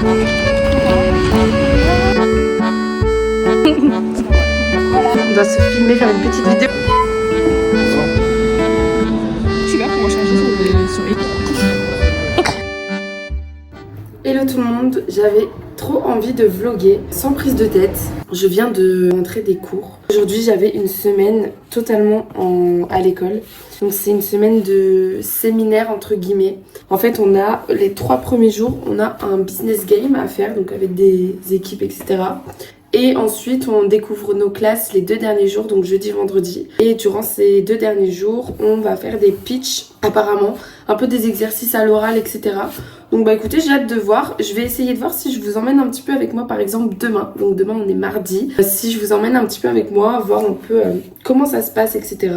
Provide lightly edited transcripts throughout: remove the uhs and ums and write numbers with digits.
On doit se filmer, faire une petite vidéo. Tu vas pouvoir changer sur les... Hello tout le monde, j'avais trop envie de vlogger sans prise de tête. Je viens de rentrer des cours. Aujourd'hui j'avais une semaine totalement à l'école. Donc c'est une semaine de séminaire entre guillemets. En fait on a les 3 premiers jours, on a un business game à faire, donc avec des équipes etc. Et ensuite on découvre nos classes les 2 derniers jours, donc jeudi, vendredi. Et durant ces 2 derniers jours, on va faire des pitchs apparemment, un peu des exercices à l'oral, etc. Donc bah écoutez, j'ai hâte de voir. Je vais essayer de voir si je vous emmène un petit peu avec moi par exemple demain. Donc demain on est mardi. Si je vous emmène un petit peu avec moi, voir un peu comment ça se passe, etc.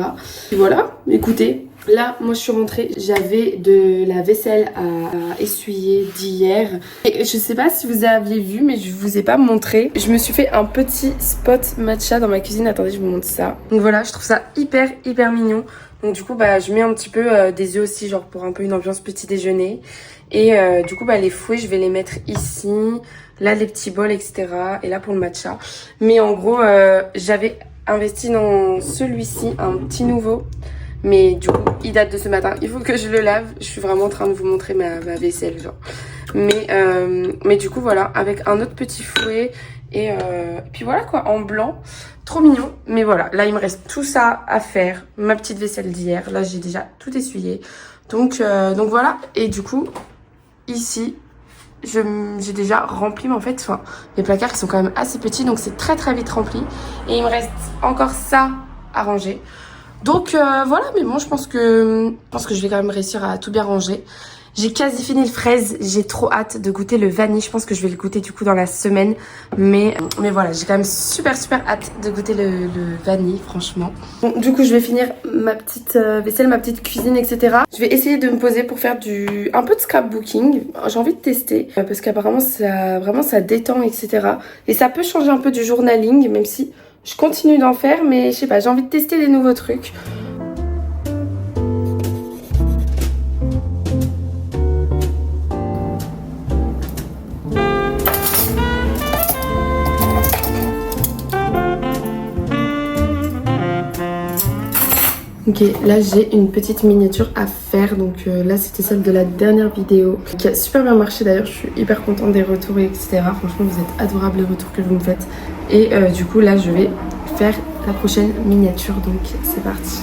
Et voilà, écoutez. Là, moi je suis rentrée, j'avais de la vaisselle à essuyer d'hier. Et je sais pas si vous aviez vu, mais je vous ai pas montré. Je me suis fait un petit spot matcha dans ma cuisine. Attendez, je vous montre ça. Donc voilà, je trouve ça hyper mignon. Donc du coup, bah je mets un petit peu des œufs aussi, genre pour un peu une ambiance petit déjeuner. Et du coup, bah les fouets, je vais les mettre ici. Là, les petits bols, etc. Et là pour le matcha. Mais en gros, j'avais investi dans celui-ci, un petit nouveau. Mais du coup, il date de ce matin. Il faut que je le lave. Je suis vraiment en train de vous montrer ma vaisselle, genre. Mais du coup, voilà, avec un autre petit fouet. Et puis voilà, quoi, en blanc. Trop mignon. Mais voilà, là, il me reste tout ça à faire. Ma petite vaisselle d'hier. Là, j'ai déjà tout essuyé. Donc voilà. Et du coup, ici, j'ai déjà rempli. Mais en fait, enfin, mes placards, ils sont quand même assez petits. Donc, c'est très vite rempli. Et il me reste encore ça à ranger. Donc voilà, mais bon, je pense que je vais quand même réussir à tout bien ranger. J'ai quasi fini le fraise, j'ai trop hâte de goûter le vanille. Je pense que je vais le goûter du coup dans la semaine. Mais voilà, j'ai quand même super hâte de goûter le vanille, franchement. Bon, du coup, je vais finir ma petite vaisselle, ma petite cuisine, etc. Je vais essayer de me poser pour faire un peu de scrapbooking. J'ai envie de tester parce qu'apparemment, ça détend, etc. Et ça peut changer un peu du journaling, même si... je continue d'en faire, mais je sais pas, j'ai envie de tester des nouveaux trucs. Ok, là j'ai une petite miniature à faire, donc là c'était celle de la dernière vidéo qui a super bien marché d'ailleurs, je suis hyper contente des retours etc. Franchement vous êtes adorables les retours que vous me faites. Et du coup là je vais faire la prochaine miniature, donc c'est parti.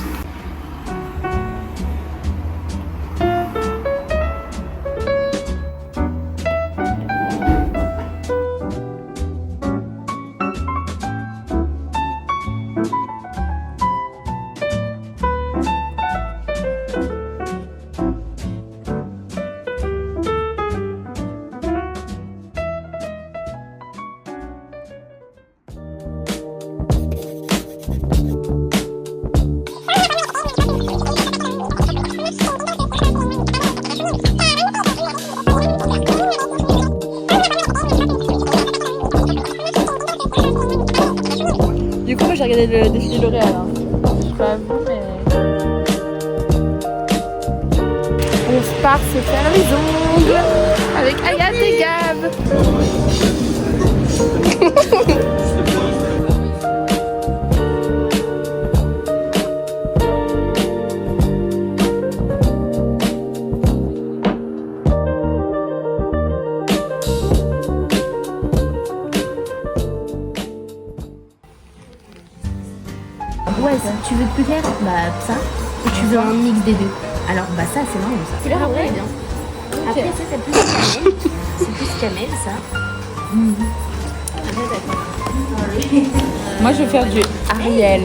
Du coup, moi j'ai regardé le défilé L'Oréal. Hein. Je sais pas vous, mais. On se part se faire les ongles avec Agathe et Gab. Ouais, tu veux te faire ça, ou tu veux un mix des deux. Alors ça c'est marrant ça. Tu l'as ouais. Bien. Après ça c'est plus cannelle. C'est plus cannelle ça. Moi je vais faire du Ariel.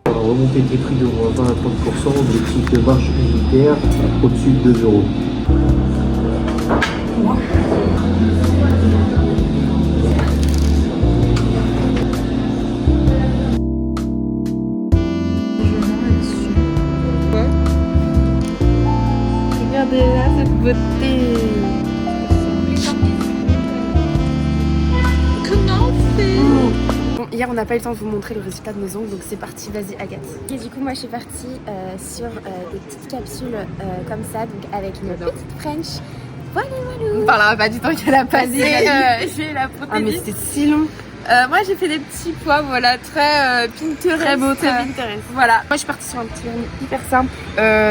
Remonter tes prix de moins 20 à 30%, objectif de marge unitaire au-dessus de 2 euros. côté. Bon, hier on n'a pas eu le temps de vous montrer le résultat de nos ongles, donc c'est parti, vas-y Agathe. Et du coup moi je suis partie sur des petites capsules comme ça, donc avec une petite French. Voilà. On parlera pas du temps qu'elle a passé chez la Ah mais prothésiste. c'était si long. Moi j'ai fait des petits pois, voilà, très Pinterest. Très beau, très Pinterest. Voilà. Moi je suis partie sur un petit vernis hyper simple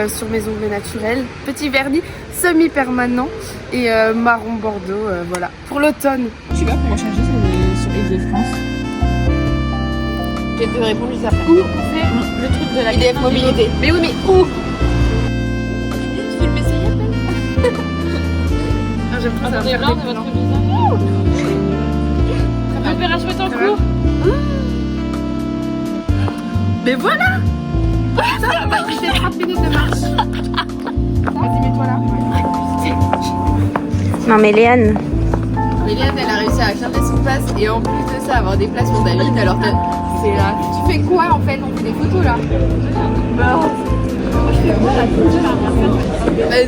sur mes ongles naturels. Petit vernis semi-permanent et marron bordeaux, voilà. Pour l'automne. Je sais pas comment changer sur Île-de-France. Je vais te répondre juste après. Où on fait le truc de la IDF Mobilité. Mais oui, mais où? Tu veux m'essayer à peine? J'aime pas ça. Attendez, là, de votre visage. L'opération est en cours. Mais voilà. Ça va pas pris 30 minutes de marche. Vas-y, mets-toi là. Non mais Léane. Léane, elle a réussi à faire des sous-passes et en plus de ça, avoir des places pour David. Alors que c'est là. Tu fais quoi en fait? On fait des photos là. Je fais quoi là? Vas-y.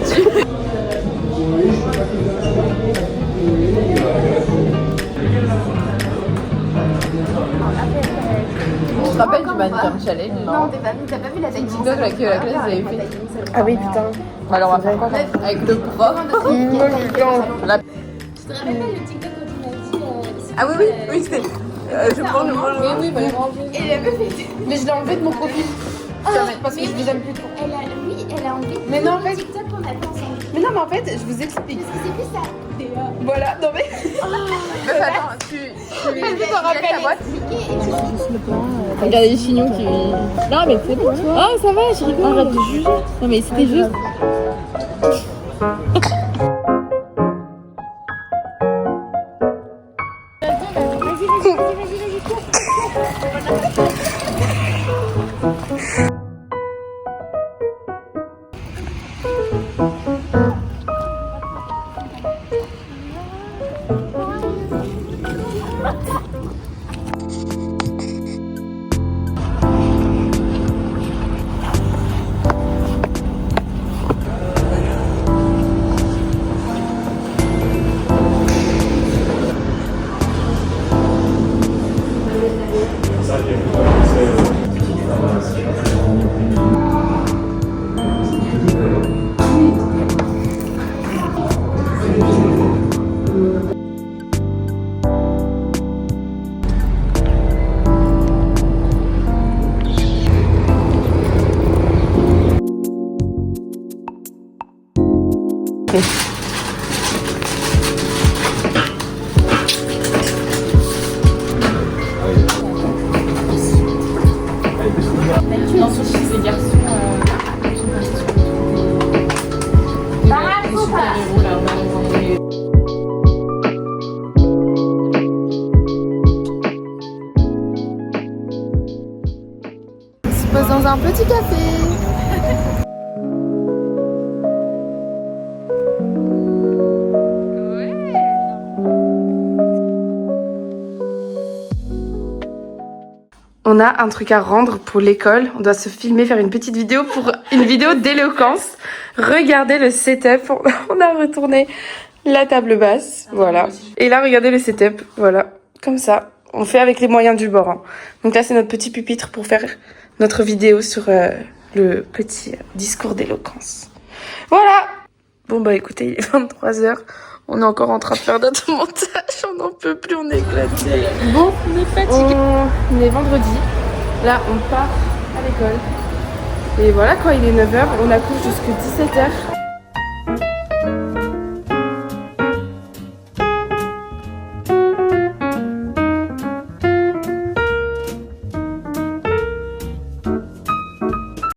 Tu te rappelles du mannequin challenge? Non, t'as pas vu la technique que la classe avait fait. Ah oui, putain. Alors on va faire quoi avec le prof? La... Tu te rappelles pas le TikTok quand tu m'as dit Ah oui, c'est... je prends le mot. Oui, et la meuf était... Mais je l'ai enlevé de mon profil. Parce que je les aime plus trop. elle a enlevé Mais non, en fait... TikTok qu'on a fait ensemble. Mais non, mais en fait, je vous explique. Parce que c'est plus ça. Voilà, non mais... Attends, tu t'en rappelles ta boîte? Regardez les chignons qui... Non mais c'est bon. Oh ça va, je rigole. Arrête de juger. Non mais c'était juste... Vas-y, cours. Pose dans un petit café. On a un truc à rendre pour l'école. On doit se filmer, faire une petite vidéo pour une vidéo d'éloquence. Regardez le setup. On a retourné la table basse. Voilà. Et là, regardez le setup. Voilà. Comme ça. On fait avec les moyens du bord. Hein. Donc là, c'est notre petit pupitre pour faire notre vidéo sur le petit discours d'éloquence. Voilà. Bon, bah écoutez, il est 23h. On est encore en train de faire notre montage. On n'en peut plus, on est éclaté. Bon, on est fatigué. On est vendredi. Là, on part à l'école. Et voilà quoi, il est 9h. On a cours jusqu'à 17h.